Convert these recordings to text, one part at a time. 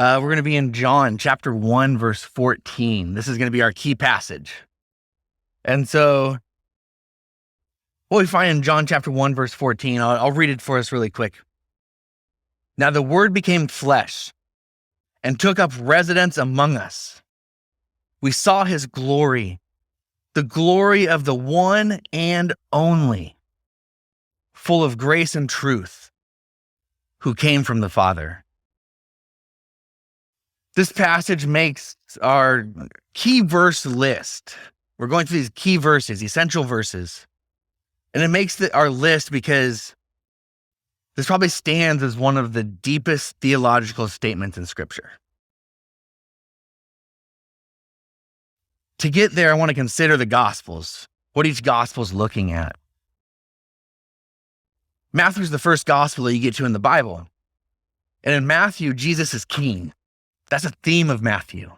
We're going to be in John chapter 1, verse 14. This is going to be our key passage. And so what we find in John chapter 1, verse 14, I'll read it for us really quick. Now the Word became flesh and took up residence among us. We saw his glory, the glory of the one and only, full of grace and truth, who came from the Father. This passage makes our key verse list. We're going through these key verses, essential verses. And it makes our list because this probably stands as one of the deepest theological statements in Scripture. To get there, I want to consider the Gospels, what each Gospel is looking at. Matthew's the first Gospel that you get to in the Bible. And in Matthew, Jesus is king. That's a theme of Matthew.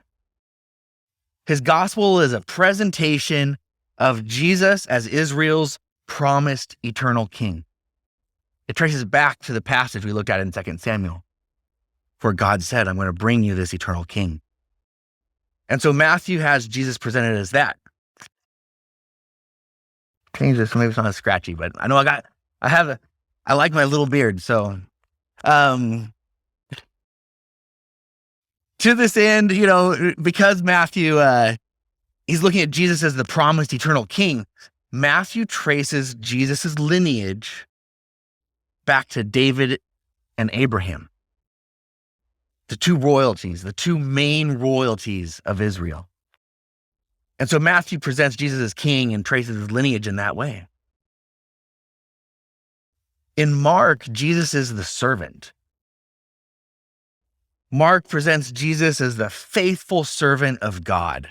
His Gospel is a presentation of Jesus as Israel's promised eternal king. It traces back to the passage we looked at in 2 Samuel, where God said, I'm going to bring you this eternal king. And so Matthew has Jesus presented as that. Change this, maybe it's not as scratchy, but I know I like my little beard, so. To this end, because Matthew, he's looking at Jesus as the promised eternal king, Matthew traces Jesus' lineage back to David and Abraham, the two royalties, the two main royalties of Israel. And so Matthew presents Jesus as king and traces his lineage in that way. In Mark, Jesus is the servant. Mark presents Jesus as the faithful servant of God.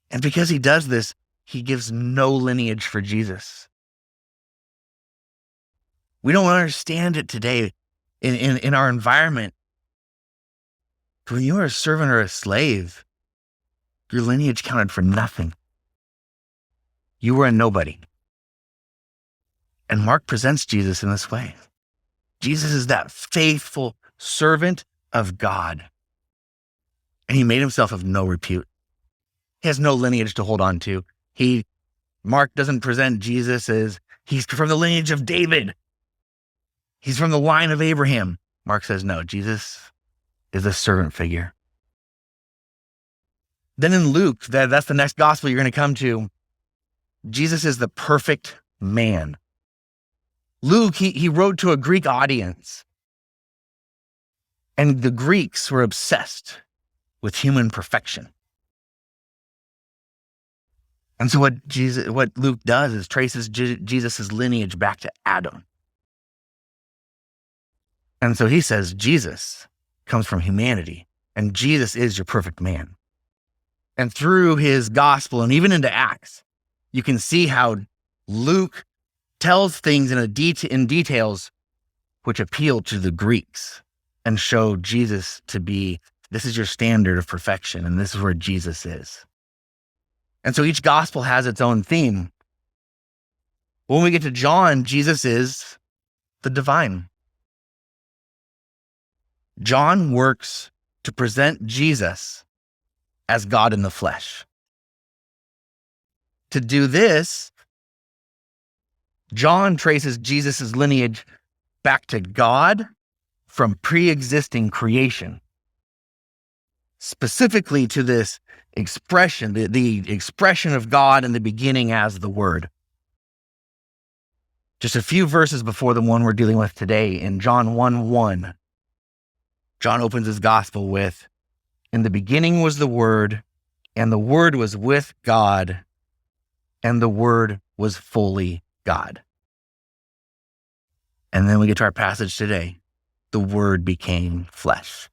And because he does this, he gives no lineage for Jesus. We don't understand it today in our environment. When you were a servant or a slave, your lineage counted for nothing. You were a nobody. And Mark presents Jesus in this way. Jesus is that faithful servant of God. And he made himself of no repute. He has no lineage to hold on to. Mark doesn't present Jesus as he's from the lineage of David. He's from the line of Abraham. Mark says, no, Jesus is a servant figure. Then in Luke, that's the next gospel you're going to come to. Jesus is the perfect man. Luke, he wrote to a Greek audience. And the Greeks were obsessed with human perfection. And so what Luke does is traces Jesus' lineage back to Adam. And so he says Jesus comes from humanity, and Jesus is your perfect man. And through his gospel, and even into Acts, you can see how Luke tells things in details which appeal to the Greeks and show Jesus to be, this is your standard of perfection, and this is where Jesus is. And so each gospel has its own theme. When we get to John, Jesus is the divine. John works to present Jesus as God in the flesh. To do this, John traces Jesus' lineage back to God from pre-existing creation, specifically to this expression, the expression of God in the beginning as the Word. Just a few verses before the one we're dealing with today, in John 1:1, John opens his gospel with, in the beginning was the Word, and the Word was with God, and the Word was fully God. And then we get to our passage today. The Word became flesh.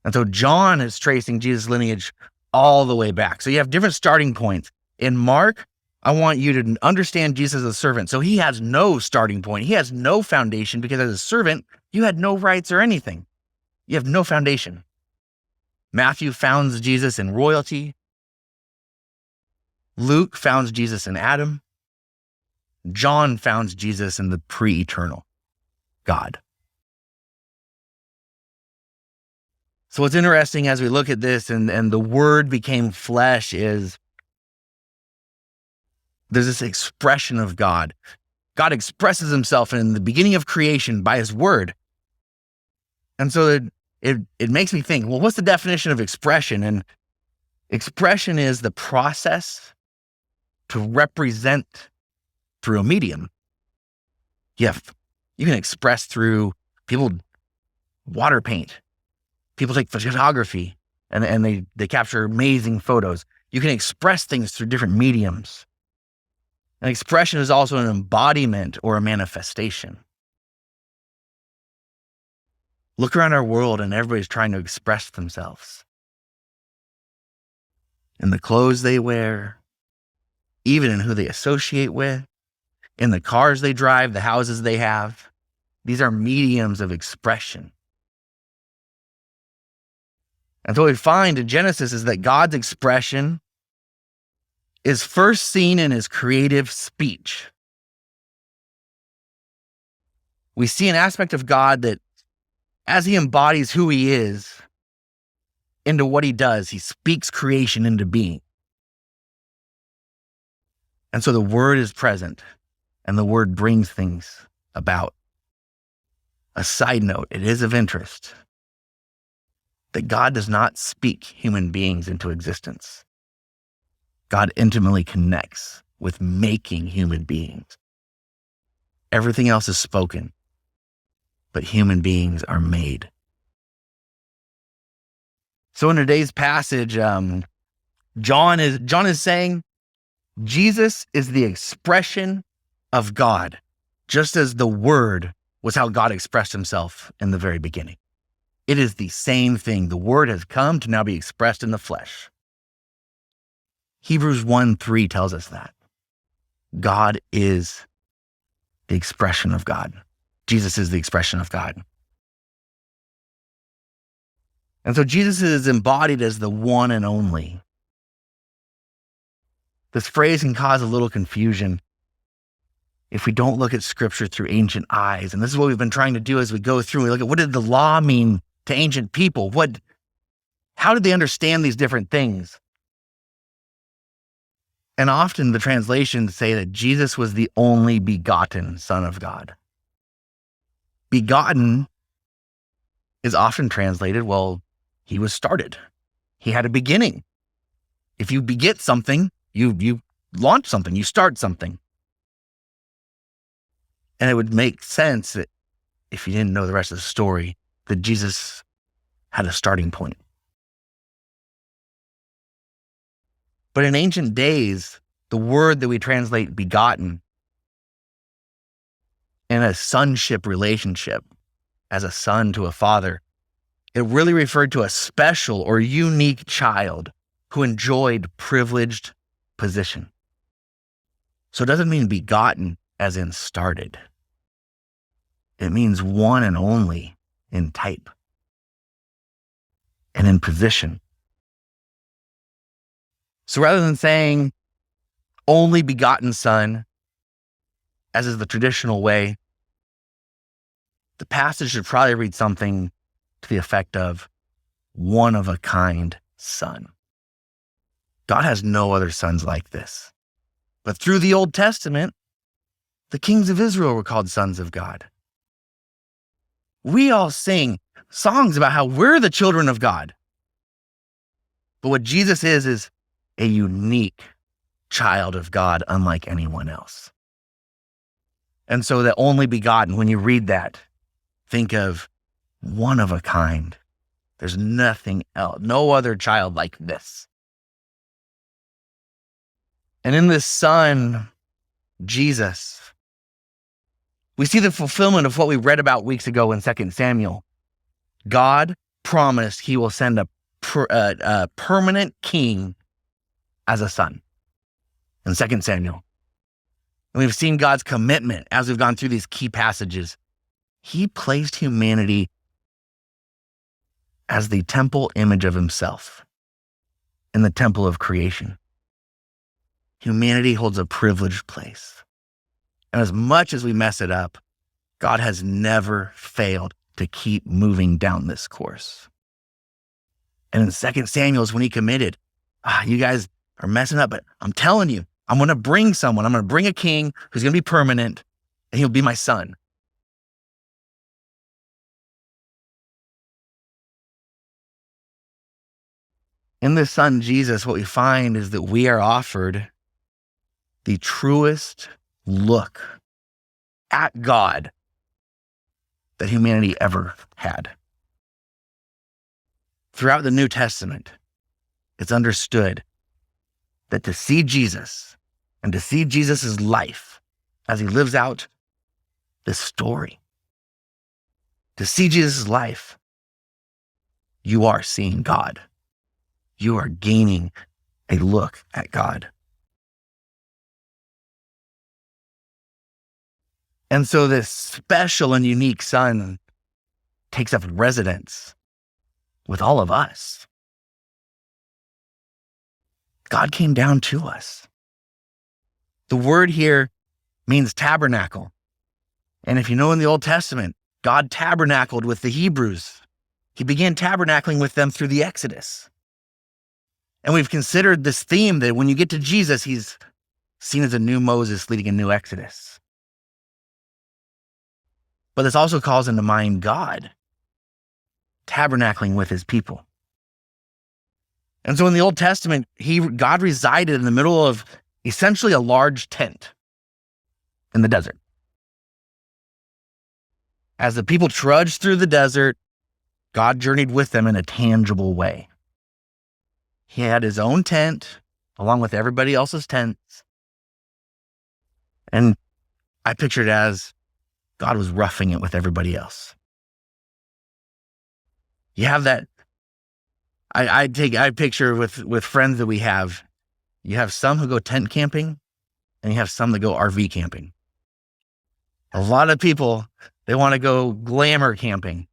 And so John is tracing Jesus' lineage all the way back. So you have different starting points. In Mark, I want you to understand Jesus as a servant. So he has no starting point. He has no foundation because as a servant, you had no rights or anything. You have no foundation. Matthew founds Jesus in royalty. Luke founds Jesus in Adam. John founds Jesus in the pre-eternal God. So what's interesting as we look at this and the word became flesh is there's this expression of God. God expresses himself in the beginning of creation by his word. And so it makes me think, well, what's the definition of expression? And expression is the process to represent through a medium. You can express through people water paint. People take photography and they capture amazing photos. You can express things through different mediums. An expression is also an embodiment or a manifestation. Look around our world and everybody's trying to express themselves. In the clothes they wear, even in who they associate with, in the cars they drive, the houses they have. These are mediums of expression. And so what we find in Genesis is that God's expression is first seen in his creative speech. We see an aspect of God that as he embodies who he is into what he does, he speaks creation into being. And so the word is present and the word brings things about. A side note, it is of interest that God does not speak human beings into existence. God intimately connects with making human beings. Everything else is spoken, but human beings are made. So in today's passage, John is saying Jesus is the expression of God, just as the Word was how God expressed himself in the very beginning. It is the same thing. The Word has come to now be expressed in the flesh. Hebrews 1:3 tells us that. God is the expression of God. Jesus is the expression of God. And so Jesus is embodied as the one and only. This phrase can cause a little confusion if we don't look at Scripture through ancient eyes. And this is what we've been trying to do as we go through. We look at what did the law mean to ancient people? How did they understand these different things? And often the translations say that Jesus was the only begotten Son of God. Begotten is often translated, well, he was started. He had a beginning. If you beget something, you launch something, you start something. And it would make sense that if you didn't know the rest of the story, that Jesus had a starting point. But in ancient days, the word that we translate begotten in a sonship relationship, as a son to a father, it really referred to a special or unique child who enjoyed privileged position. So it doesn't mean begotten as in started. It means one and only in type and in position. So rather than saying only begotten son, as is the traditional way, the passage should probably read something to the effect of one of a kind son. God has no other sons like this. But through the Old Testament, the kings of Israel were called sons of God. We all sing songs about how we're the children of God. But what Jesus is a unique child of God, unlike anyone else. And so the only begotten, when you read that, think of one of a kind. There's nothing else, no other child like this. And in this son, Jesus, we see the fulfillment of what we read about weeks ago in 2 Samuel. God promised he will send a permanent king as a son in 2 Samuel. And we've seen God's commitment as we've gone through these key passages. He placed humanity as the temple image of himself in the temple of creation. Humanity holds a privileged place. And as much as we mess it up, God has never failed to keep moving down this course. And in 2 Samuel is when he committed, you guys are messing up, but I'm telling you, I'm going to bring someone. I'm going to bring a king who's going to be permanent, and he'll be my son. In the son, Jesus, what we find is that we are offered the truest look at God that humanity ever had. Throughout the New Testament, it's understood that to see Jesus and to see Jesus' life as he lives out this story, to see Jesus' life, you are seeing God. You are gaining a look at God. And so this special and unique son takes up residence with all of us. God came down to us. The word here means tabernacle. And if you know in the Old Testament, God tabernacled with the Hebrews. He began tabernacling with them through the Exodus. And we've considered this theme that when you get to Jesus, he's seen as a new Moses leading a new Exodus. But this also calls into mind God tabernacling with his people. And so in the Old Testament, God resided in the middle of essentially a large tent in the desert. As the people trudged through the desert, God journeyed with them in a tangible way. He had his own tent along with everybody else's tents. And I picture it as God was roughing it with everybody else. You have that. I picture with friends that we have, you have some who go tent camping and you have some that go RV camping. A lot of people, they want to go glamour camping.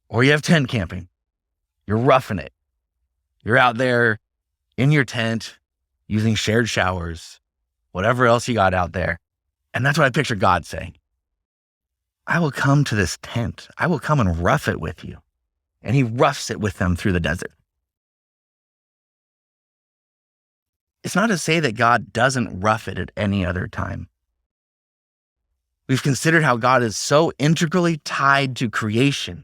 Or you have tent camping. You're roughing it. You're out there in your tent using shared showers, whatever else you got out there. And that's what I picture God saying. I will come to this tent. I will come and rough it with you. And he roughs it with them through the desert. It's not to say that God doesn't rough it at any other time. We've considered how God is so integrally tied to creation.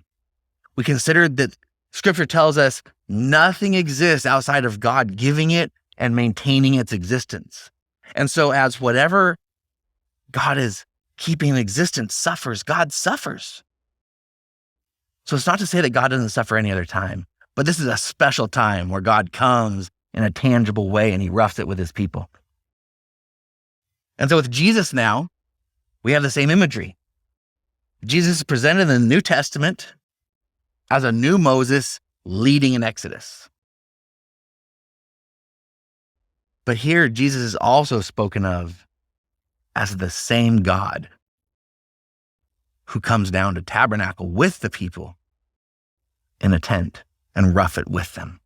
We considered that Scripture tells us nothing exists outside of God giving it and maintaining its existence. And so as whatever God is keeping in existence suffers, God suffers. So it's not to say that God doesn't suffer any other time, but this is a special time where God comes in a tangible way and he roughs it with his people. And so with Jesus now, we have the same imagery. Jesus is presented in the New Testament as a new Moses leading an Exodus. But here, Jesus is also spoken of as the same God who comes down to tabernacle with the people in a tent and rough it with them.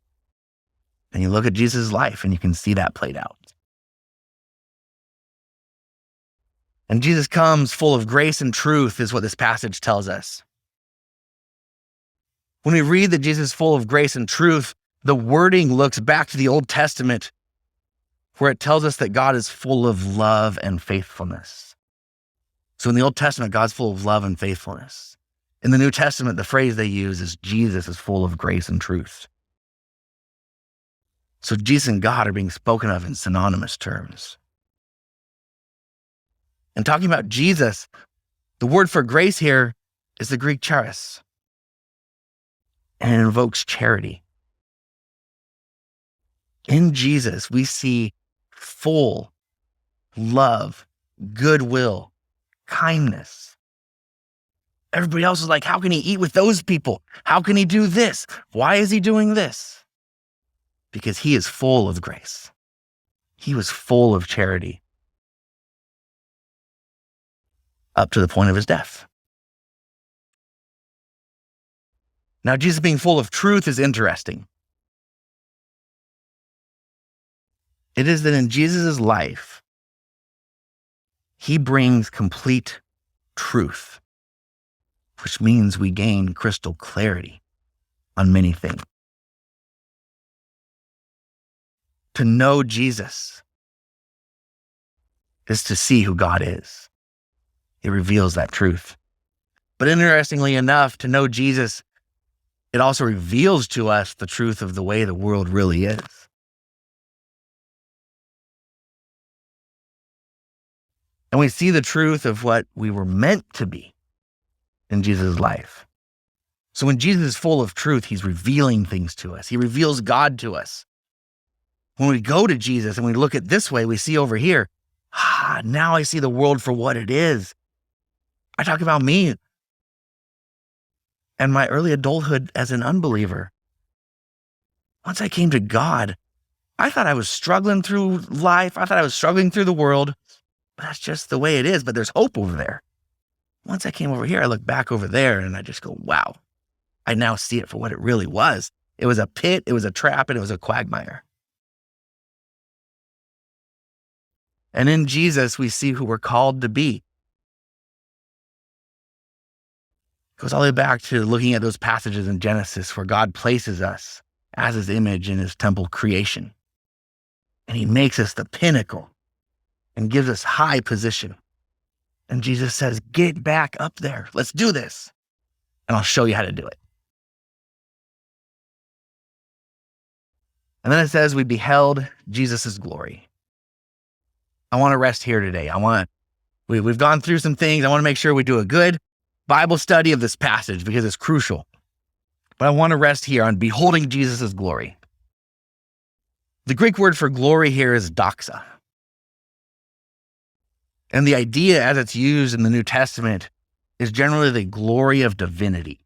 And you look at Jesus' life and you can see that played out. And Jesus comes full of grace and truth is what this passage tells us. When we read that Jesus is full of grace and truth, the wording looks back to the Old Testament where it tells us that God is full of love and faithfulness. So in the Old Testament, God's full of love and faithfulness. In the New Testament, the phrase they use is Jesus is full of grace and truth. So Jesus and God are being spoken of in synonymous terms. And talking about Jesus, the word for grace here is the Greek charis. And it invokes charity. In Jesus, we see full love, goodwill, kindness. Everybody else is like, how can he eat with those people? How can he do this? Why is he doing this? Because he is full of grace. He was full of charity up to the point of his death. Now, Jesus being full of truth is interesting. It is that in Jesus' life, he brings complete truth, which means we gain crystal clarity on many things. To know Jesus is to see who God is. It reveals that truth. But interestingly enough, to know Jesus, it also reveals to us the truth of the way the world really is. And we see the truth of what we were meant to be in Jesus' life. So when Jesus is full of truth, he's revealing things to us. He reveals God to us. When we go to Jesus and we look at this way, we see over here, now I see the world for what it is. I talk about me and my early adulthood as an unbeliever. Once I came to God, I thought I was struggling through life. I thought I was struggling through the world. But that's just the way it is. But there's hope over there. Once I came over here, I look back over there and I just go, wow. I now see it for what it really was. It was a pit, it was a trap, and it was a quagmire. And in Jesus, we see who we're called to be. It goes all the way back to looking at those passages in Genesis where God places us as his image in his temple creation. And he makes us the pinnacle and gives us high position. And Jesus says, get back up there. Let's do this. And I'll show you how to do it. And then it says, we beheld Jesus' glory. I want to rest here today. We've gone through some things. I want to make sure we do a good Bible study of this passage because it's crucial. But I want to rest here on beholding Jesus' glory. The Greek word for glory here is doxa. And the idea as it's used in the New Testament is generally the glory of divinity.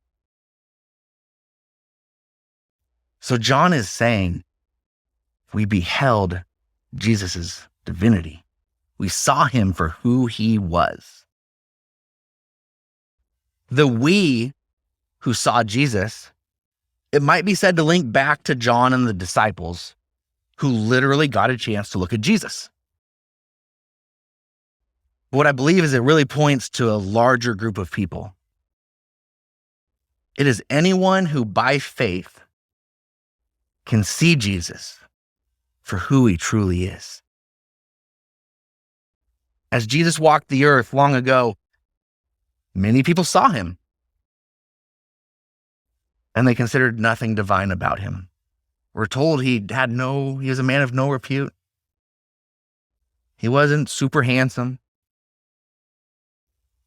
So John is saying, we beheld Jesus' divinity. We saw him for who he was. The we who saw Jesus, it might be said to link back to John and the disciples who literally got a chance to look at Jesus. What I believe is it really points to a larger group of people. It is anyone who by faith can see Jesus for who he truly is. As Jesus walked the earth long ago, many people saw him, and they considered nothing divine about him. We're told he was a man of no repute. He wasn't super handsome.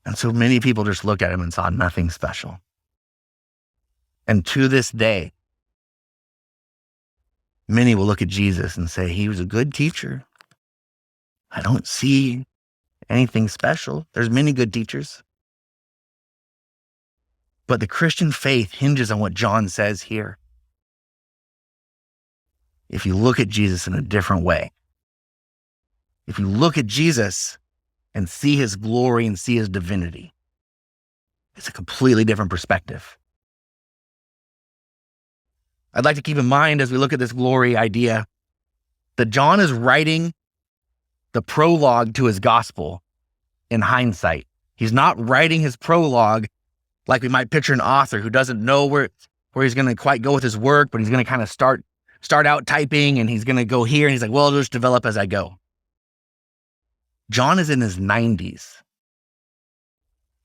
And so many people just looked at him and saw nothing special. And to this day, many will look at Jesus and say, he was a good teacher. I don't see anything special. There's many good teachers. But the Christian faith hinges on what John says here. If you look at Jesus in a different way, if you look at Jesus and see his glory and see his divinity, it's a completely different perspective. I'd like to keep in mind as we look at this glory idea that John is writing the prologue to his gospel in hindsight. He's not writing his prologue like we might picture an author who doesn't know where he's going to quite go with his work, but he's going to kind of start out typing and he's going to go here and he's like, well, it'll just develop as I go. John is in his 90s,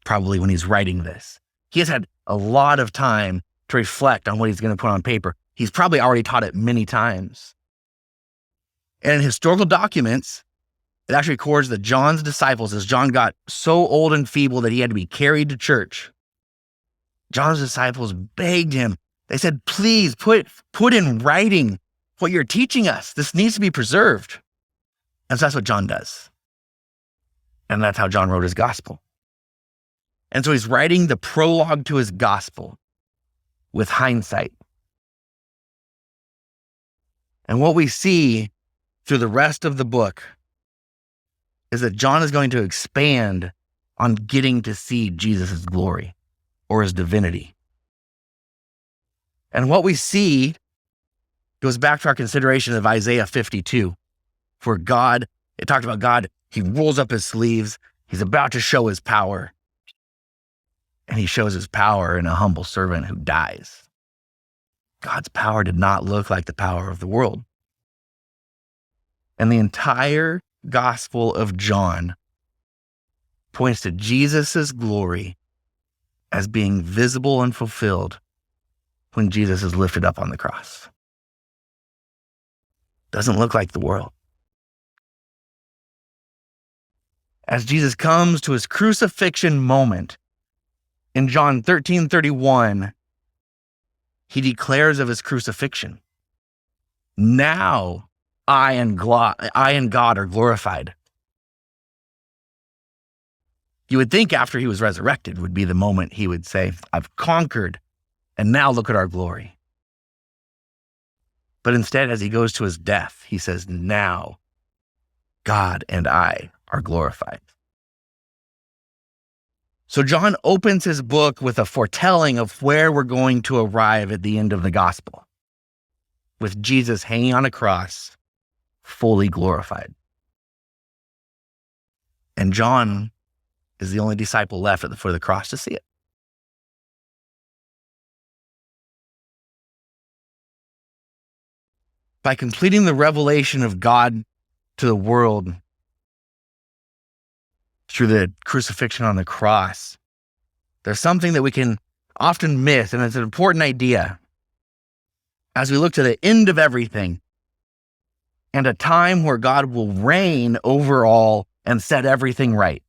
probably when he's writing this. He has had a lot of time to reflect on what he's going to put on paper. He's probably already taught it many times. And in historical documents, it actually records that John's disciples, as John got so old and feeble that he had to be carried to church, John's disciples begged him. They said, please put in writing what you're teaching us. This needs to be preserved. And so that's what John does. And that's how John wrote his gospel. And so he's writing the prologue to his gospel with hindsight. And what we see through the rest of the book is that John is going to expand on getting to see Jesus' glory or his divinity. And what we see goes back to our consideration of Isaiah 52, where it talked about God, he rolls up his sleeves, he's about to show his power, and he shows his power in a humble servant who dies. God's power did not look like the power of the world. And the entire Gospel of John points to Jesus' glory as being visible and fulfilled when Jesus is lifted up on the cross. Doesn't look like the world. As Jesus comes to his crucifixion moment, in John 13:31, he declares of his crucifixion, "Now I and God are glorified." You would think after he was resurrected would be the moment he would say, "I've conquered, and now look at our glory." But instead, as he goes to his death, he says, "Now God and I are glorified." So John opens his book with a foretelling of where we're going to arrive at the end of the gospel, with Jesus hanging on a cross, fully glorified. And John is the only disciple left at the foot of the cross to see it. By completing the revelation of God to the world through the crucifixion on the cross, there's something that we can often miss, and it's an important idea as we look to the end of everything and a time where God will reign over all and set everything right.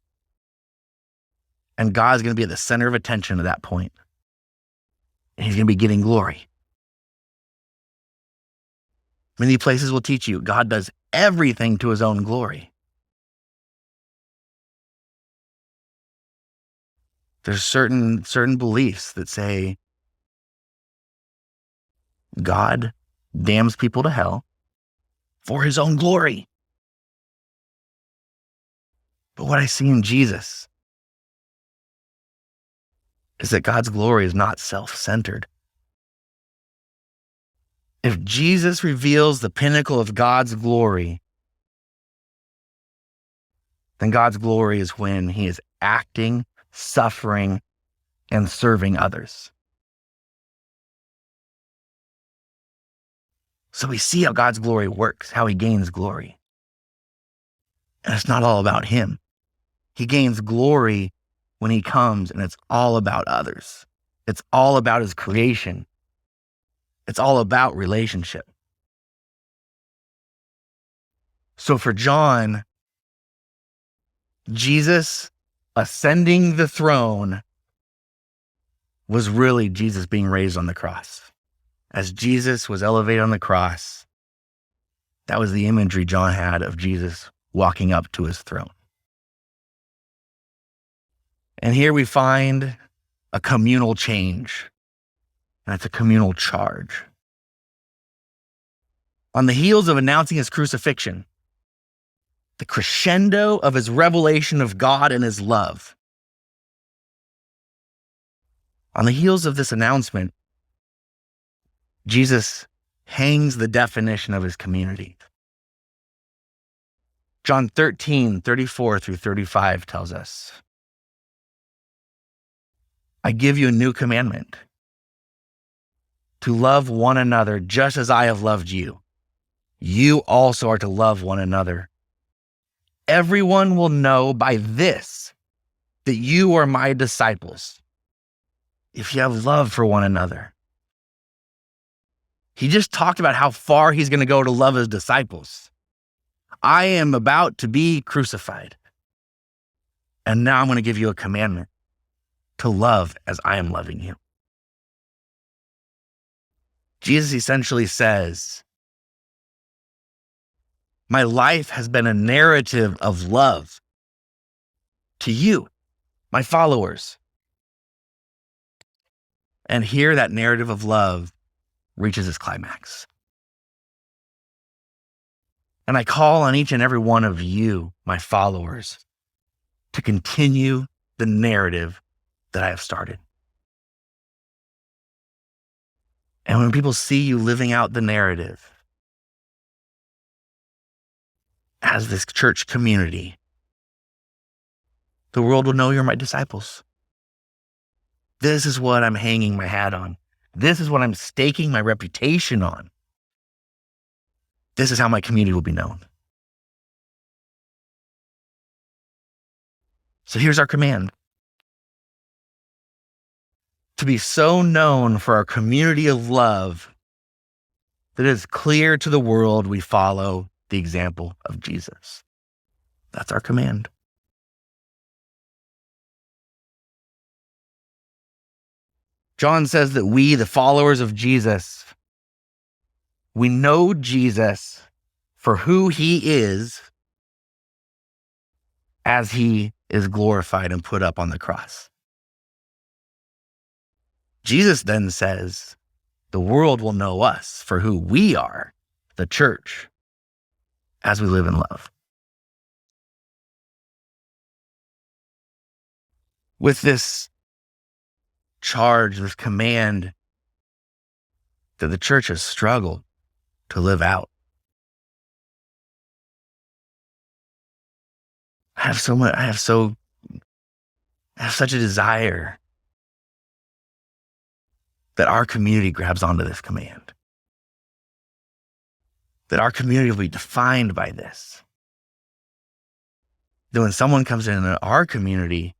And God's going to be at the center of attention at that point. And he's going to be getting glory. Many places will teach you God does everything to his own glory. There's certain beliefs that say God damns people to hell for his own glory. But what I see in Jesus is that God's glory is not self-centered. If Jesus reveals the pinnacle of God's glory, then God's glory is when he is acting, suffering, and serving others. So we see how God's glory works, how he gains glory. And it's not all about him. He gains glory when he comes, and it's all about others. It's all about his creation. It's all about relationship. So for John, Jesus ascending the throne was really Jesus being raised on the cross. As Jesus was elevated on the cross, that was the imagery John had of Jesus walking up to his throne. And here we find a communal change, and it's a communal charge. On the heels of announcing his crucifixion, the crescendo of his revelation of God and his love. On the heels of this announcement, Jesus hangs the definition of his community. John 13:34-35 tells us, "I give you a new commandment, to love one another just as I have loved you. You also are to love one another. Everyone will know by this that you are my disciples, if you have love for one another." He just talked about how far he's going to go to love his disciples. I am about to be crucified. And now I'm going to give you a commandment to love as I am loving you. Jesus essentially says, my life has been a narrative of love to you, my followers. And here that narrative of love reaches its climax. And I call on each and every one of you, my followers, to continue the narrative that I have started. And when people see you living out the narrative as this church community, the world will know you're my disciples. This is what I'm hanging my hat on. This is what I'm staking my reputation on. This is how my community will be known. So here's our command. To be so known for our community of love that it is clear to the world we follow the example of Jesus. That's our command. John says that we, the followers of Jesus, we know Jesus for who he is as he is glorified and put up on the cross. Jesus then says, the world will know us for who we are, the church, as we live in love. With this charge, this command that the church has struggled to live out, I have such a desire that our community grabs onto this command. That our community will be defined by this. That when someone comes into our community,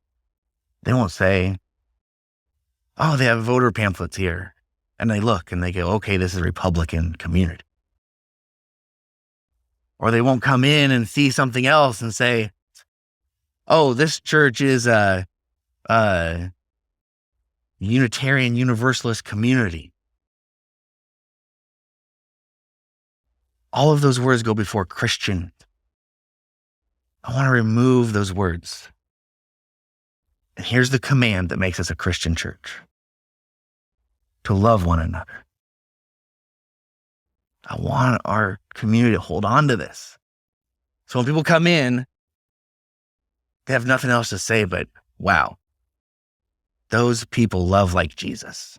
they won't say, oh, they have voter pamphlets here. And they look and they go, okay, this is a Republican community. Or they won't come in and see something else and say, oh, this church is a Unitarian Universalist community. All of those words go before Christian. I want to remove those words. And here's the command that makes us a Christian church: to love one another. I want our community to hold on to this. So when people come in, they have nothing else to say but, wow, those people love like Jesus.